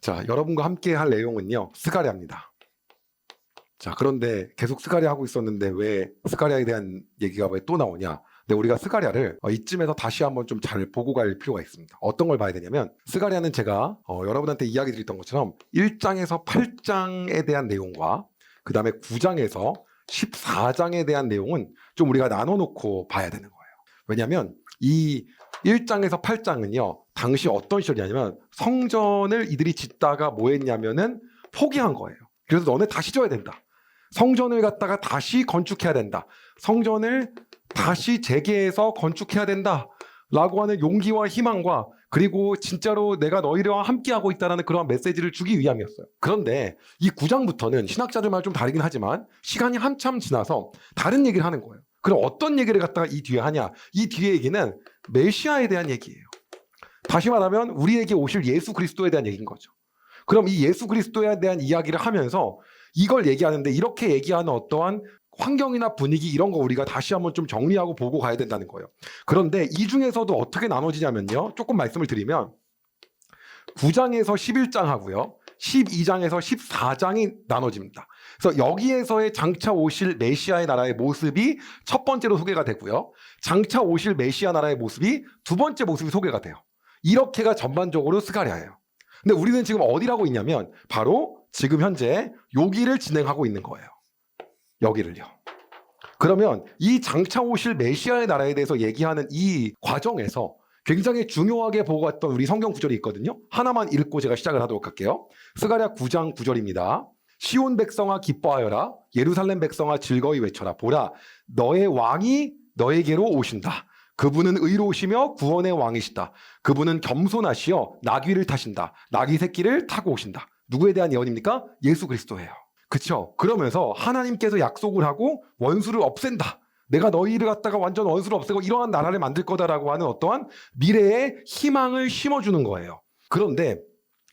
자, 여러분과 함께 할 내용은요, 스가랴입니다. 자, 그런데 계속 스가랴 하고 있었는데 왜 스가랴에 대한 얘기가 왜 또 나오냐? 근데 우리가 스가랴를 이쯤에서 다시 한번 좀 잘 보고 갈 필요가 있습니다. 어떤 걸 봐야 되냐면 스가랴는 제가 여러분한테 이야기 드렸던 것처럼 1장에서 8장에 대한 내용과 그 다음에 9장에서 14장에 대한 내용은 좀 우리가 나눠놓고 봐야 되는 거예요. 왜냐하면 이 1장에서 8장은요, 당시 어떤 시절이냐면 성전을 이들이 짓다가 뭐 했냐면은 포기한 거예요. 그래서 너네 다시 져야 된다. 성전을 갖다가 다시 건축해야 된다. 성전을 다시 재개해서 건축해야 된다. 라고 하는 용기와 희망과 그리고 진짜로 내가 너희와 함께하고 있다는 그런 메시지를 주기 위함이었어요. 그런데 이 9장부터는 신학자들 말 좀 다르긴 하지만 시간이 한참 지나서 다른 얘기를 하는 거예요. 그럼 어떤 얘기를 갖다가 이 뒤에 하냐? 이 뒤에 얘기는 메시아에 대한 얘기예요. 다시 말하면 우리에게 오실 예수 그리스도에 대한 얘기인 거죠. 그럼 이 예수 그리스도에 대한 이야기를 하면서 이걸 얘기하는데 이렇게 얘기하는 어떠한 환경이나 분위기 이런 거 우리가 다시 한번 좀 정리하고 보고 가야 된다는 거예요. 그런데 이 중에서도 어떻게 나눠지냐면요. 조금 말씀을 드리면 9장에서 11장 하고요. 12장에서 14장이 나눠집니다. 그래서 여기에서의 장차 오실 메시아의 나라의 모습이 첫 번째로 소개가 되고요. 장차 오실 메시아 나라의 모습이 두 번째 모습이 소개가 돼요. 이렇게가 전반적으로 스가랴예요. 근데 우리는 지금 어디라고 있냐면 바로 지금 현재 여기를 진행하고 있는 거예요. 여기를요. 그러면 이 장차 오실 메시아의 나라에 대해서 얘기하는 이 과정에서 굉장히 중요하게 보고 갔던 우리 성경 구절이 있거든요. 하나만 읽고 제가 시작을 하도록 할게요. 스가랴 9장 9절입니다. 시온 백성아 기뻐하여라. 예루살렘 백성아 즐거이 외쳐라. 보라, 너의 왕이 너에게로 오신다. 그분은 의로우시며 구원의 왕이시다. 그분은 겸손하시어 나귀를 타신다. 나귀 새끼를 타고 오신다. 누구에 대한 예언입니까? 예수 그리스도예요. 그렇죠? 그러면서 하나님께서 약속을 하고 원수를 없앤다. 내가 너희를 갖다가 완전 원수를 없애고 이러한 나라를 만들 거다라고 하는 어떠한 미래의 희망을 심어주는 거예요. 그런데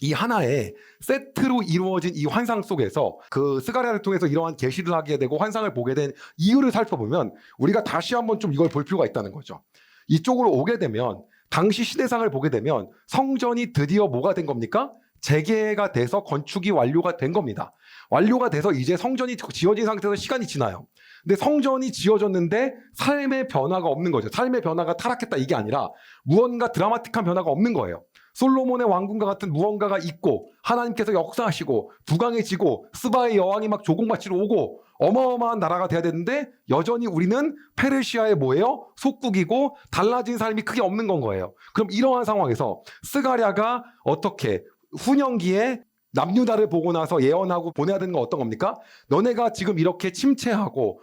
이 하나의 세트로 이루어진 이 환상 속에서 그 스가랴를 통해서 이러한 계시를 하게 되고 환상을 보게 된 이유를 살펴보면 우리가 다시 한번 좀 이걸 볼 필요가 있다는 거죠. 이쪽으로 오게 되면 당시 시대상을 보게 되면 성전이 드디어 뭐가 된 겁니까? 재개가 돼서 건축이 완료가 된 겁니다. 완료가 돼서 이제 성전이 지어진 상태에서 시간이 지나요. 근데 성전이 지어졌는데 삶의 변화가 없는 거죠. 삶의 변화가 타락했다 이게 아니라 무언가 드라마틱한 변화가 없는 거예요. 솔로몬의 왕궁과 같은 무언가가 있고 하나님께서 역사하시고 부강해지고 스바의 여왕이 막 조공바치러 오고 어마어마한 나라가 돼야 되는데 여전히 우리는 페르시아의 뭐예요? 속국이고 달라진 삶이 크게 없는 건 거예요. 그럼 이러한 상황에서 스가랴가 어떻게 후년기에 남유다를 보고 나서 예언하고 보내야 되는 건 어떤 겁니까? 너네가 지금 이렇게 침체하고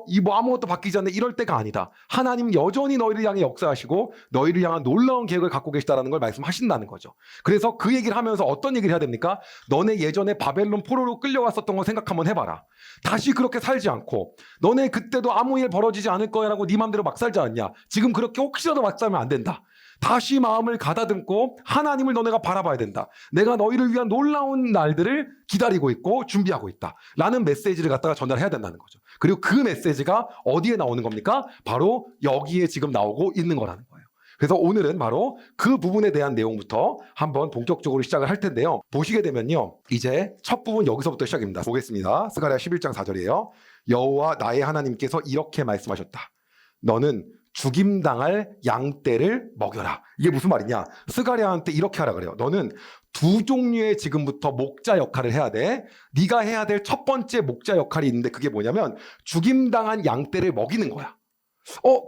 이 뭐 아무것도 바뀌지 않는 이럴 때가 아니다. 하나님 여전히 너희를 향해 역사하시고 너희를 향한 놀라운 계획을 갖고 계시다라는 걸 말씀하신다는 거죠. 그래서 그 얘기를 하면서 어떤 얘기를 해야 됩니까? 너네 예전에 바벨론 포로로 끌려갔었던 거 생각 한번 해봐라. 다시 그렇게 살지 않고 너네 그때도 아무 일 벌어지지 않을 거야라고 네 맘대로 막 살지 않냐. 지금 그렇게 혹시라도 막 살면 안 된다. 다시 마음을 가다듬고 하나님을 너네가 바라봐야 된다. 내가 너희를 위한 놀라운 날들을 기다리고 있고 준비하고 있다. 라는 메시지를 갖다가 전달해야 된다는 거죠. 그리고 그 메시지가 어디에 나오는 겁니까? 바로 여기에 지금 나오고 있는 거라는 거예요. 그래서 오늘은 바로 그 부분에 대한 내용부터 한번 본격적으로 시작을 할 텐데요. 보시게 되면요. 이제 첫 부분 여기서부터 시작입니다. 보겠습니다. 스가랴 11장 4절이에요. 여호와 나의 하나님께서 이렇게 말씀하셨다. 너는 죽임당할 양떼를 먹여라. 이게 무슨 말이냐? 스가랴한테 이렇게 하라 그래요. 너는 두 종류의 지금부터 목자 역할을 해야 돼. 네가 해야 될 첫 번째 목자 역할이 있는데 그게 뭐냐면 죽임당한 양떼를 먹이는 거야.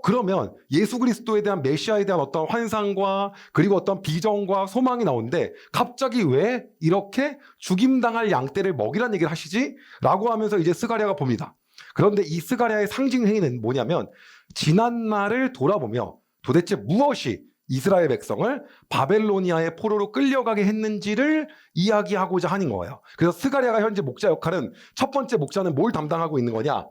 그러면 예수 그리스도에 대한 메시아에 대한 어떤 환상과 그리고 어떤 비전과 소망이 나오는데 갑자기 왜 이렇게 죽임당할 양떼를 먹이라는 얘기를 하시지? 라고 하면서 이제 스가랴가 봅니다. 그런데 이 스가랴의 상징 행위는 뭐냐면 지난 날을 돌아보며 도대체 무엇이 이스라엘 백성을 바벨로니아의 포로로 끌려가게 했는지를 이야기하고자 하는 거예요. 그래서 스가랴가 현재 목자 역할은 첫 번째 목자는 뭘 담당하고 있는 거냐?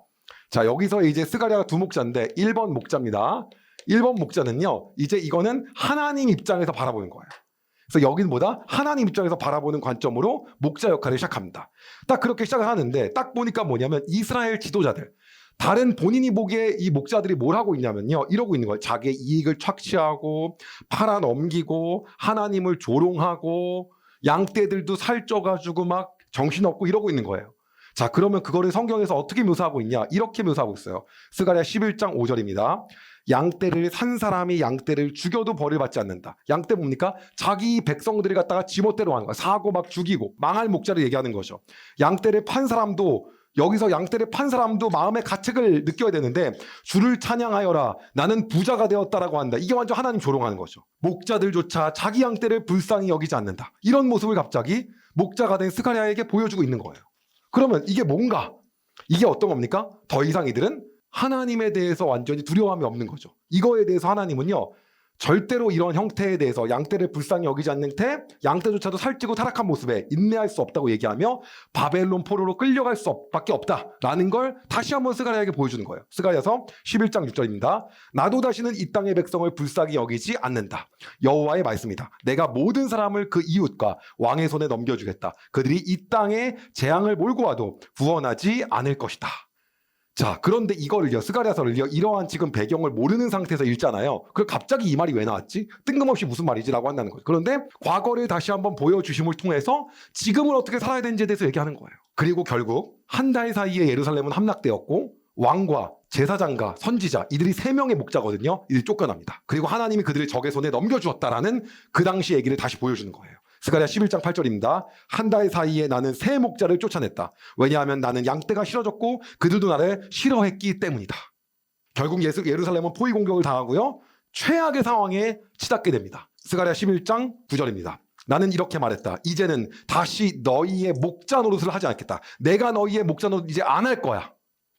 자, 여기서 이제 스가랴가 두 목자인데 1번 목자입니다. 1번 목자는요. 이제 이거는 하나님 입장에서 바라보는 거예요. 그래서 여기는 뭐다? 하나님 입장에서 바라보는 관점으로 목자 역할을 시작합니다. 딱 그렇게 시작을 하는데 딱 보니까 뭐냐면 이스라엘 지도자들 다른 본인이 보기에 이 목자들이 뭘 하고 있냐면요. 이러고 있는 거예요. 자기의 이익을 착취하고 팔아넘기고 하나님을 조롱하고 양떼들도 살쪄가지고 막 정신없고 이러고 있는 거예요. 자, 그러면 그거를 성경에서 어떻게 묘사하고 있냐? 이렇게 묘사하고 있어요. 스가랴 11장 5절입니다. 양떼를 산 사람이 양떼를 죽여도 벌을 받지 않는다. 양떼 뭡니까? 자기 백성들이 갖다가 지멋대로 하는 거야. 사고 막 죽이고 망할 목자를 얘기하는 거죠. 양떼를 판 사람도, 여기서 양떼를 판 사람도 마음의 가책을 느껴야 되는데, 주를 찬양하여라 나는 부자가 되었다라고 한다. 이게 완전 하나님 조롱하는 거죠. 목자들조차 자기 양떼를 불쌍히 여기지 않는다. 이런 모습을 갑자기 목자가 된 스가랴에게 보여주고 있는 거예요. 그러면 이게 뭔가? 이게 어떤 겁니까? 더 이상 이들은 하나님에 대해서 완전히 두려움이 없는 거죠. 이거에 대해서 하나님은요, 절대로 이런 형태에 대해서 양떼를 불쌍히 여기지 않는 태, 양떼조차도 살찌고 타락한 모습에 인내할 수 없다고 얘기하며 바벨론 포로로 끌려갈 수밖에 없다라는 걸 다시 한번 스가랴에게 보여주는 거예요. 스가랴서 11장 6절입니다. 나도 다시는 이 땅의 백성을 불쌍히 여기지 않는다. 여호와의 말씀이다. 내가 모든 사람을 그 이웃과 왕의 손에 넘겨주겠다. 그들이 이 땅에 재앙을 몰고 와도 구원하지 않을 것이다. 자, 그런데 이거를요, 스가랴서를요, 이러한 지금 배경을 모르는 상태에서 읽잖아요. 그럼 갑자기 이 말이 왜 나왔지? 뜬금없이 무슨 말이지라고 한다는 거죠. 그런데 과거를 다시 한번 보여주심을 통해서 지금을 어떻게 살아야 되는지에 대해서 얘기하는 거예요. 그리고 결국 한 달 사이에 예루살렘은 함락되었고 왕과 제사장과 선지자, 이들이 3명의 목자거든요. 이들이 쫓겨납니다. 그리고 하나님이 그들을 적의 손에 넘겨주었다라는 그 당시 얘기를 다시 보여주는 거예요. 스가랴 11장 8절입니다. 한 달 사이에 나는 새 목자를 쫓아냈다. 왜냐하면 나는 양떼가 싫어졌고 그들도 나를 싫어했기 때문이다. 결국 예루살렘은 포위 공격을 당하고요, 최악의 상황에 치닫게 됩니다. 스가랴 11장 9절입니다. 나는 이렇게 말했다. 이제는 다시 너희의 목자 노릇을 하지 않겠다. 내가 너희의 목자 노릇 이제 안 할 거야.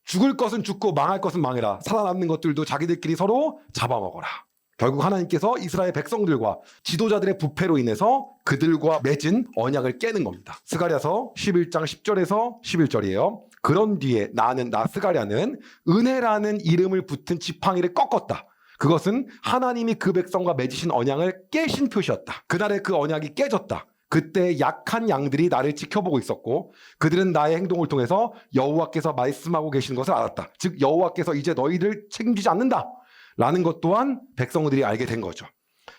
죽을 것은 죽고 망할 것은 망해라. 살아남는 것들도 자기들끼리 서로 잡아먹어라. 결국 하나님께서 이스라엘 백성들과 지도자들의 부패로 인해서 그들과 맺은 언약을 깨는 겁니다. 스가랴서 11장 10절에서 11절이에요. 그런 뒤에 나 스가랴는 은혜라는 이름을 붙은 지팡이를 꺾었다. 그것은 하나님이 그 백성과 맺으신 언약을 깨신 표시였다. 그날에 그 언약이 깨졌다. 그때 약한 양들이 나를 지켜보고 있었고 그들은 나의 행동을 통해서 여호와께서 말씀하고 계시는 것을 알았다. 즉 여호와께서 이제 너희를 책임지지 않는다 라는 것 또한 백성들이 알게 된 거죠.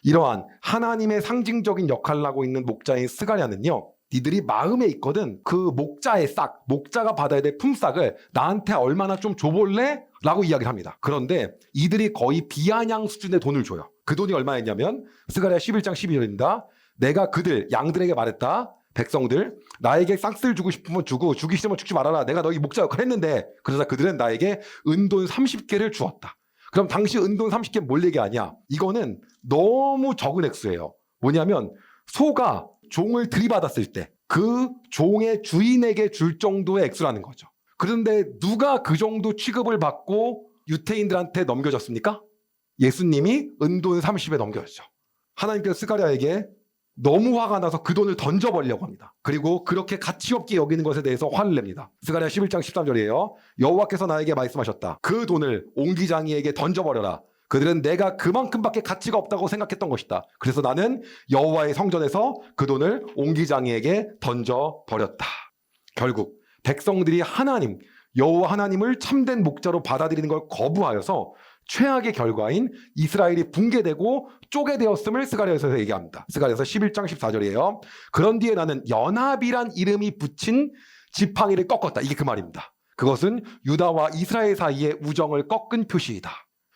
이러한 하나님의 상징적인 역할을 하고 있는 목자인 스가랴는요, 니들이 마음에 있거든 그 목자의 싹, 목자가 받아야 될 품삯을 나한테 얼마나 좀 줘볼래? 라고 이야기를 합니다. 그런데 이들이 거의 비아냥 수준의 돈을 줘요. 그 돈이 얼마였냐면 스가랴 11장 12절입니다. 내가 그들 양들에게 말했다. 백성들 나에게 싹쓸 주고 싶으면 주고 주기 싫으면 죽지 말아라. 내가 너희 목자 역할을 했는데, 그러자 그들은 나에게 은돈 30개를 주었다. 그럼 당시 은돈 30개 뭘 얘기하냐? 이거는 너무 적은 액수예요. 뭐냐면 소가 종을 들이받았을 때 그 종의 주인에게 줄 정도의 액수라는 거죠. 그런데 누가 그 정도 취급을 받고 유태인들한테 넘겨졌습니까? 예수님이 은돈 30에 넘겨졌죠. 하나님께서 스가랴에게 너무 화가 나서 그 돈을 던져버리려고 합니다. 그리고 그렇게 가치 없게 여기는 것에 대해서 화를 냅니다. 스가랴 11장 13절이에요. 여호와께서 나에게 말씀하셨다. 그 돈을 옹기장이에게 던져버려라. 그들은 내가 그만큼밖에 가치가 없다고 생각했던 것이다. 그래서 나는 여호와의 성전에서 그 돈을 옹기장이에게 던져버렸다. 결국 백성들이 여호와 하나님을 참된 목자로 받아들이는 걸 거부하여서 최악의 결과인 이스라엘이 붕괴되고 쪼개되었음을 스가랴에서 얘기합니다. 스가랴서 11장 14절이에요. 그런 뒤에 나는 연합이란 이름이 붙인 지팡이를 꺾었다. 이게 그 말입니다. 그것은 유다와 이스라엘 사이의 우정을 꺾은 표시이다.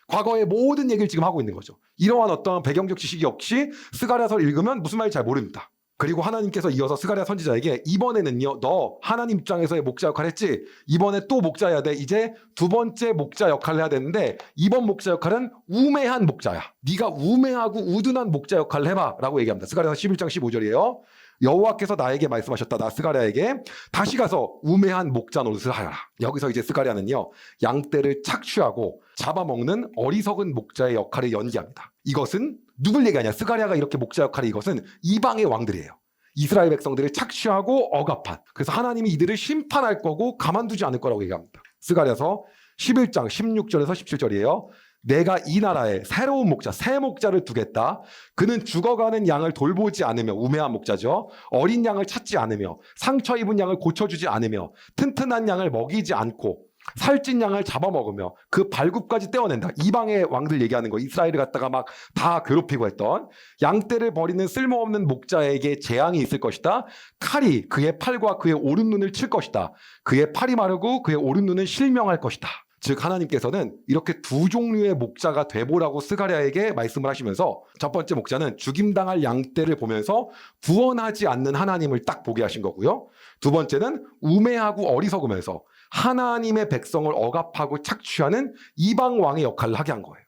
과거의 모든 얘기를 지금 하고 있는 거죠. 이러한 어떤 배경적 지식이 없이 스가랴서를 읽으면 무슨 말인지 잘 모릅니다. 그리고 하나님께서 이어서 스가랴 선지자에게 이번에는요, 너 하나님 입장에서의 목자 역할을 했지? 이번에 또 목자여야 돼. 이제 두 번째 목자 역할을 해야 되는데 이번 목자 역할은 우매한 목자야. 네가 우매하고 우둔한 목자 역할을 해봐 라고 얘기합니다. 스가랴 11장 15절이에요. 여호와께서 나에게 말씀하셨다. 나 스가랴에게 다시 가서 우매한 목자 노릇을 하여라. 여기서 이제 스가랴는요, 양떼를 착취하고 잡아먹는 어리석은 목자의 역할을 연기합니다. 이것은 누굴 얘기하냐? 스가랴가 이렇게 목자 역할이, 이것은 이방의 왕들이에요. 이스라엘 백성들을 착취하고 억압한, 그래서 하나님이 이들을 심판할 거고 가만두지 않을 거라고 얘기합니다. 스가랴서 11장 16절에서 17절이에요. 내가 이 나라에 새로운 목자, 새 목자를 두겠다. 그는 죽어가는 양을 돌보지 않으며, 우매한 목자죠. 어린 양을 찾지 않으며, 상처 입은 양을 고쳐주지 않으며, 튼튼한 양을 먹이지 않고, 살찐 양을 잡아먹으며 그 발굽까지 떼어낸다. 이방의 왕들 얘기하는 거. 이스라엘을 갖다가 막 다 괴롭히고 했던 양떼를 버리는 쓸모없는 목자에게 재앙이 있을 것이다. 칼이 그의 팔과 그의 오른 눈을 칠 것이다. 그의 팔이 마르고 그의 오른 눈은 실명할 것이다. 즉 하나님께서는 이렇게 두 종류의 목자가 되보라고 스가랴에게 말씀을 하시면서 첫 번째 목자는 죽임당할 양떼를 보면서 구원하지 않는 하나님을 딱 보게 하신 거고요. 두 번째는 우매하고 어리석으면서 하나님의 백성을 억압하고 착취하는 이방 왕의 역할을 하게 한 거예요.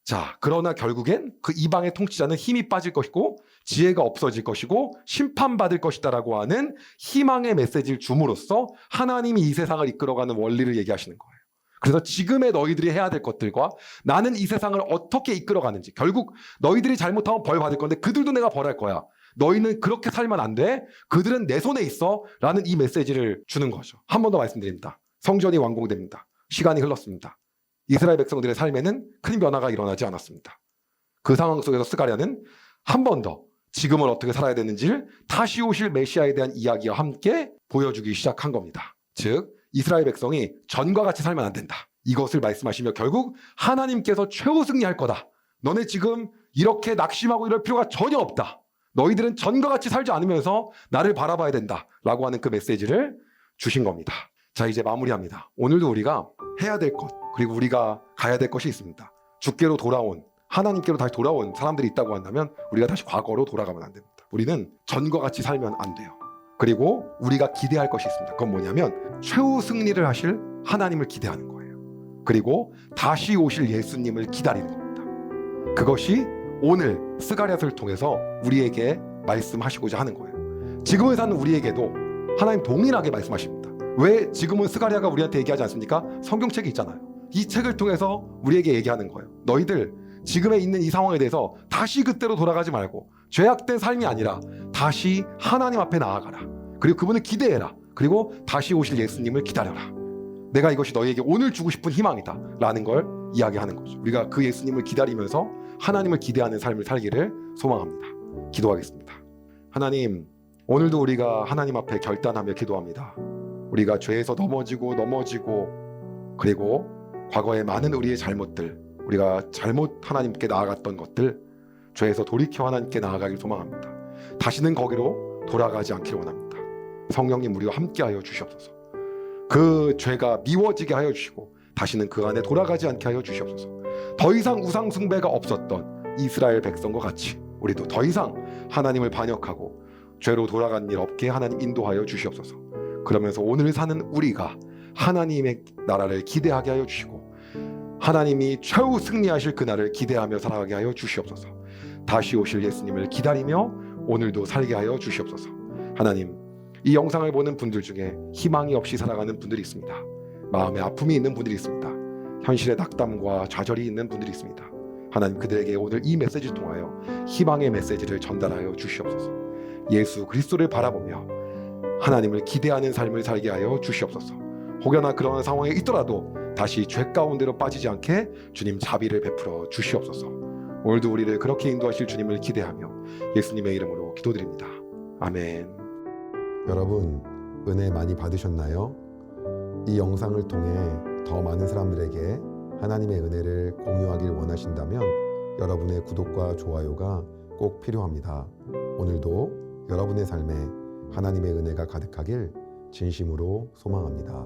자, 그러나 결국엔 그 이방의 통치자는 힘이 빠질 것이고 지혜가 없어질 것이고 심판받을 것이다라고 하는 희망의 메시지를 줌으로써 하나님이 이 세상을 이끌어가는 원리를 얘기하시는 거예요. 그래서 지금의 너희들이 해야 될 것들과 나는 이 세상을 어떻게 이끌어가는지, 결국 너희들이 잘못하면 벌 받을 건데 그들도 내가 벌할 거야. 너희는 그렇게 살면 안 돼. 그들은 내 손에 있어. 라는 이 메시지를 주는 거죠. 한 번 더 말씀드립니다. 성전이 완공됩니다. 시간이 흘렀습니다. 이스라엘 백성들의 삶에는 큰 변화가 일어나지 않았습니다. 그 상황 속에서 스가랴는 한 번 더 지금을 어떻게 살아야 되는지를 다시 오실 메시아에 대한 이야기와 함께 보여주기 시작한 겁니다. 즉 이스라엘 백성이 전과 같이 살면 안 된다. 이것을 말씀하시며 결국 하나님께서 최후 승리할 거다. 너네 지금 이렇게 낙심하고 이럴 필요가 전혀 없다. 너희들은 전과 같이 살지 않으면서 나를 바라봐야 된다. 라고 하는 그 메시지를 주신 겁니다. 자, 이제 마무리합니다. 오늘도 우리가 해야 될 것, 그리고 우리가 가야 될 것이 있습니다. 주께로 돌아온, 하나님께로 다시 돌아온 사람들이 있다고 한다면 우리가 다시 과거로 돌아가면 안 됩니다. 우리는 전과 같이 살면 안 돼요. 그리고 우리가 기대할 것이 있습니다. 그건 뭐냐면 최후 승리를 하실 하나님을 기대하는 거예요. 그리고 다시 오실 예수님을 기다리는 겁니다. 그것이 오늘 스가랴서를 통해서 우리에게 말씀하시고자 하는 거예요. 지금을 사는 우리에게도 하나님 동일하게 말씀하십니다. 왜 지금은 스가랴가 우리한테 얘기하지 않습니까? 성경책이 있잖아요. 이 책을 통해서 우리에게 얘기하는 거예요. 너희들 지금에 있는 이 상황에 대해서 다시 그때로 돌아가지 말고 죄악된 삶이 아니라 다시 하나님 앞에 나아가라. 그리고 그분을 기대해라. 그리고 다시 오실 예수님을 기다려라. 내가 이것이 너희에게 오늘 주고 싶은 희망이다 라는 걸 이야기하는 거죠. 우리가 그 예수님을 기다리면서 하나님을 기대하는 삶을 살기를 소망합니다. 기도하겠습니다. 하나님, 오늘도 우리가 하나님 앞에 결단하며 기도합니다. 우리가 죄에서 넘어지고 그리고 과거의 많은 우리의 잘못들, 우리가 잘못 하나님께 나아갔던 것들, 죄에서 돌이켜 하나님께 나아가길 소망합니다. 다시는 거기로 돌아가지 않기를 원합니다. 성령님, 우리와 함께하여 주시옵소서. 그 죄가 미워지게 하여 주시고 다시는 그 안에 돌아가지 않게 하여 주시옵소서. 더 이상 우상 숭배가 없었던 이스라엘 백성과 같이 우리도 더 이상 하나님을 반역하고 죄로 돌아간 일 없게 하나님 인도하여 주시옵소서. 그러면서 오늘 사는 우리가 하나님의 나라를 기대하게 하여 주시고 하나님이 최후 승리하실 그날을 기대하며 살아가게 하여 주시옵소서. 다시 오실 예수님을 기다리며 오늘도 살게 하여 주시옵소서. 하나님, 이 영상을 보는 분들 중에 희망이 없이 살아가는 분들이 있습니다. 마음에 아픔이 있는 분들이 있습니다. 현실의 낙담과 좌절이 있는 분들이 있습니다. 하나님, 그들에게 오늘 이 메시지를 통하여 희망의 메시지를 전달하여 주시옵소서. 예수 그리스도를 바라보며 하나님을 기대하는 삶을 살게 하여 주시옵소서. 혹여나 그런 상황에 있더라도 다시 죄 가운데로 빠지지 않게 주님 자비를 베풀어 주시옵소서. 오늘도 우리를 그렇게 인도하실 주님을 기대하며 예수님의 이름으로 기도드립니다. 아멘. 여러분, 은혜 많이 받으셨나요? 이 영상을 통해 더 많은 사람들에게 하나님의 은혜를 공유하길 원하신다면 여러분의 구독과 좋아요가 꼭 필요합니다. 오늘도 여러분의 삶에 하나님의 은혜가 가득하길 진심으로 소망합니다.